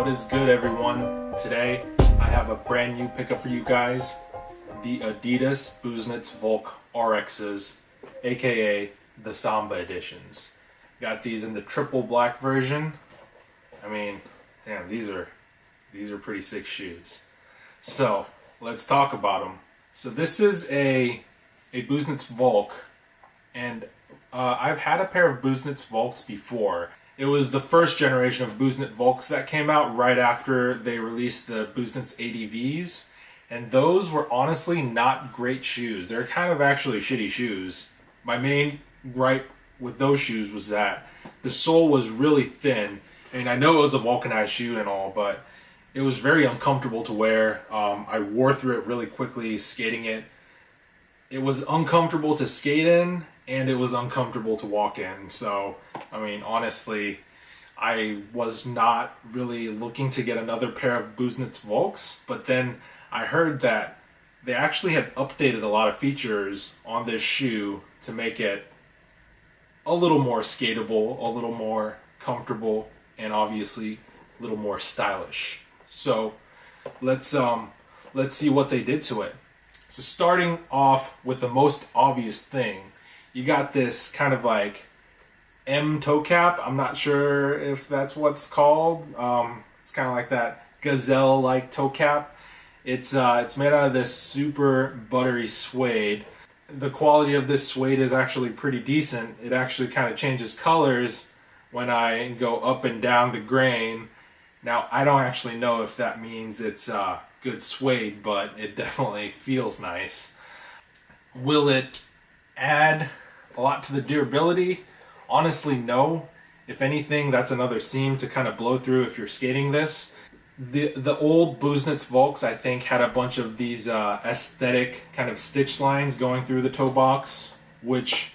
What is good, everyone? Today I have a brand new pickup for you guys, the Adidas Busenitz Vulc RXs, aka the Samba editions. Got these in the triple black version. I mean, damn, these are pretty sick shoes. So let's talk about them. So this is a Busenitz Vulc, and I've had a pair of Busenitz Vulcs before. It was the first generation of Busenitz Vulcs that came out right after they released the Busenitz ADVs, and those were honestly not great shoes. They're kind of actually shitty shoes. My main gripe with those shoes was that the sole was really thin. I mean, I know it was a vulcanized shoe and all, but it was very uncomfortable to wear. I wore through it really quickly skating it. It was uncomfortable to skate in, and it was uncomfortable to walk in. So, I mean, honestly, I was not really looking to get another pair of Busenitz Vulcs, but then I heard that they actually had updated a lot of features on this shoe to make it a little more skatable, a little more comfortable, and obviously a little more stylish. So let's see what they did to it. So starting off with the most obvious thing, you got this kind of like M toe cap. I'm not sure if that's what's called. It's kind of like that gazelle-like toe cap. It's made out of this super buttery suede. The quality of this suede is actually pretty decent. It actually kind of changes colors when I go up and down the grain. Now, I don't actually know if that means it's good suede, but it definitely feels nice. Will it add a lot to the durability? Honestly, no. If anything, that's another seam to kind of blow through if you're skating this. The old Busenitz Vulcs, I think, had a bunch of these aesthetic kind of stitch lines going through the toe box, which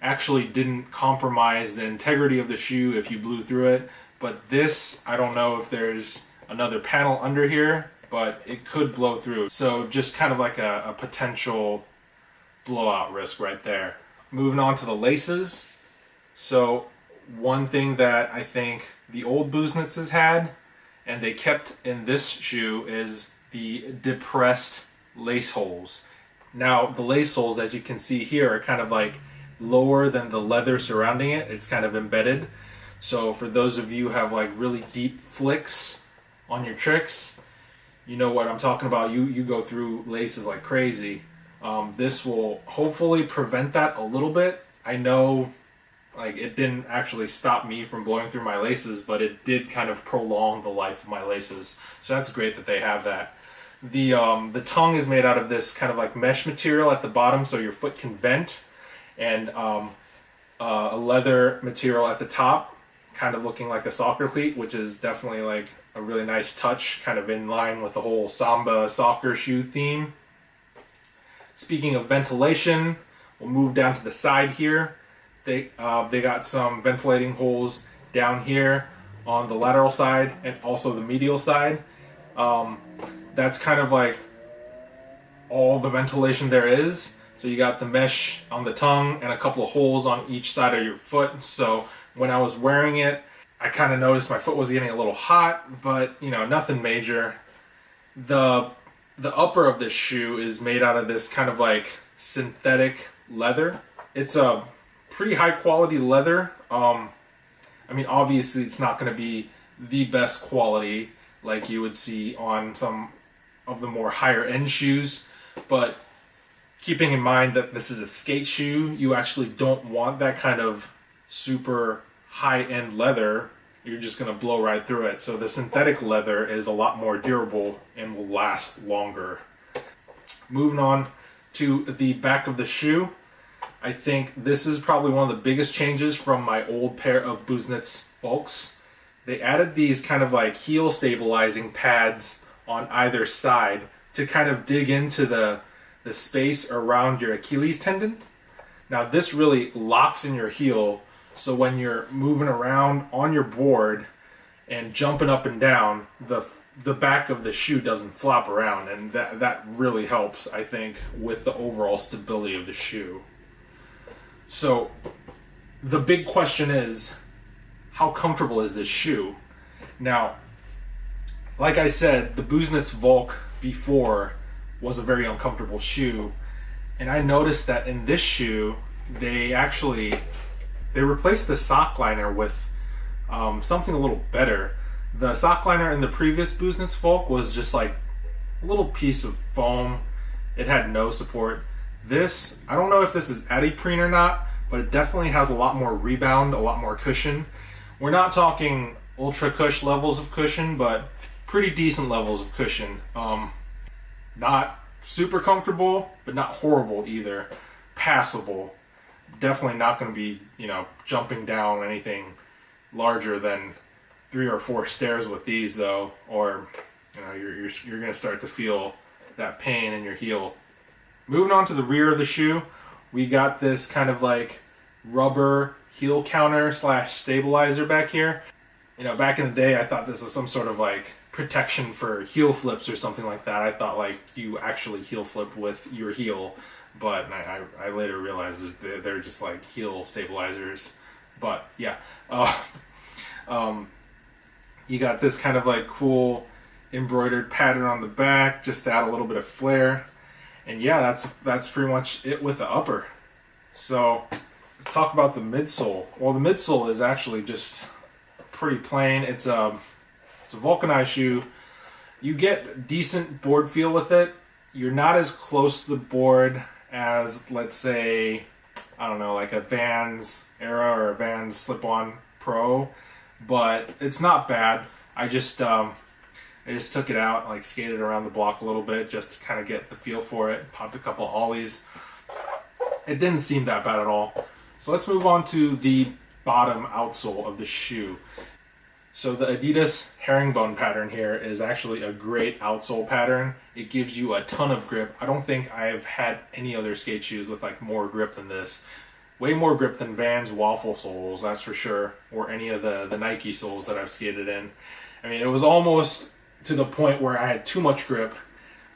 actually didn't compromise the integrity of the shoe if you blew through it. But this, I don't know if there's another panel under here, but it could blow through. So just kind of like a potential blowout risk right there. Moving on to the laces. So one thing that I think the old Busenitzes had, and they kept in this shoe, is the depressed lace holes. Now the lace holes, as you can see here, are kind of like lower than the leather surrounding it. It's kind of embedded. So for those of you who have like really deep flicks on your tricks, you know what I'm talking about. You go through laces like crazy. This will hopefully prevent that a little bit. I know like it didn't actually stop me from blowing through my laces, but it did kind of prolong the life of my laces. So that's great that they have that. The tongue is made out of this kind of like mesh material at the bottom so your foot can vent, and a leather material at the top, kind of looking like a soccer cleat, which is definitely like a really nice touch, kind of in line with the whole Samba soccer shoe theme. Speaking of ventilation, we'll move down to the side here. They got some ventilating holes down here on the lateral side and also the medial side. That's kind of like all the ventilation there is. So you got the mesh on the tongue and a couple of holes on each side of your foot. So when I was wearing it, I kind of noticed my foot was getting a little hot, but you know, nothing major. The upper of this shoe is made out of this kind of like synthetic leather. It's a pretty high quality leather. I mean, obviously it's not going to be the best quality like you would see on some of the more higher end shoes, but keeping in mind that this is a skate shoe, you actually don't want that kind of super high-end leather. You're just going to blow right through it. So the synthetic leather is a lot more durable and will last longer. Moving on to the back of the shoe, I think this is probably one of the biggest changes from my old pair of Busenitz Vulcs. They added these kind of like heel stabilizing pads on either side to kind of dig into the space around your Achilles tendon. Now this really locks in your heel, so when you're moving around on your board and jumping up and down, the back of the shoe doesn't flop around, and that really helps, I think, with the overall stability of the shoe. So the big question is, how comfortable is this shoe? Now, Like I said, the Busenitz Vulc before was a very uncomfortable shoe, and I noticed that in this shoe they replaced the sock liner with something a little better. The sock liner in the previous Busenitz Vulc was just like a little piece of foam. It had no support. This, I don't know if this is adiprene or not, but it definitely has a lot more rebound, a lot more cushion. We're not talking ultra cush levels of cushion, but pretty decent levels of cushion. Not super comfortable, but not horrible either. Passable. Definitely not going to be, jumping down anything larger than 3 or 4 stairs with these though, or you're going to start to feel that pain in your heel. Moving on to the rear of the shoe, we got this kind of like rubber heel counter / stabilizer back here. Back in the day, I thought this was some sort of like protection for heel flips or something like that. I thought like you actually heel flip with your heel, but I later realized they're just like heel stabilizers. But yeah, you got this kind of like cool embroidered pattern on the back just to add a little bit of flair. And yeah, that's pretty much it with the upper. So let's talk about the midsole. Well, the midsole is actually just pretty plain. It's a vulcanized shoe. You get decent board feel with it. You're not as close to the board as, let's say, I don't know, like a Vans Era or a Vans Slip-On Pro, but it's not bad. I just took it out, like skated around the block a little bit just to kind of get the feel for it. Popped a couple ollies. It didn't seem that bad at all. So let's move on to the bottom outsole of the shoe. So the Adidas herringbone pattern here is actually a great outsole pattern. It gives you a ton of grip. I don't think I've had any other skate shoes with like more grip than this. Way more grip than Vans waffle soles, that's for sure, or any of the Nike soles that I've skated in. I mean, it was almost to the point where I had too much grip.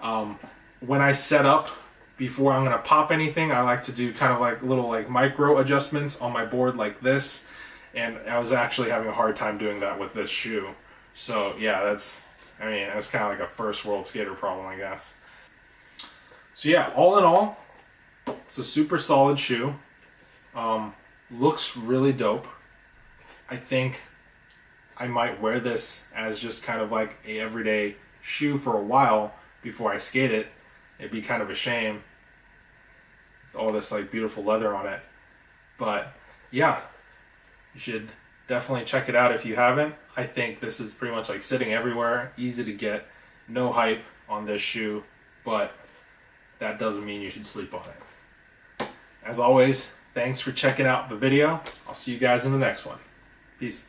When I set up before I'm gonna pop anything, I like to do kind of like little like micro adjustments on my board like this, and I was actually having a hard time doing that with this shoe. So yeah, that's kind of like a first world skater problem, I guess. So yeah, all in all, it's a super solid shoe. Looks really dope. I think I might wear this as just kind of like a everyday shoe for a while before I skate it. It'd be kind of a shame with all this like beautiful leather on it. But yeah, you should definitely check it out if you haven't. I think this is pretty much like sitting everywhere, easy to get, no hype on this shoe, but that doesn't mean you should sleep on it. As always, thanks for checking out the video. I'll see you guys in the next one. Peace.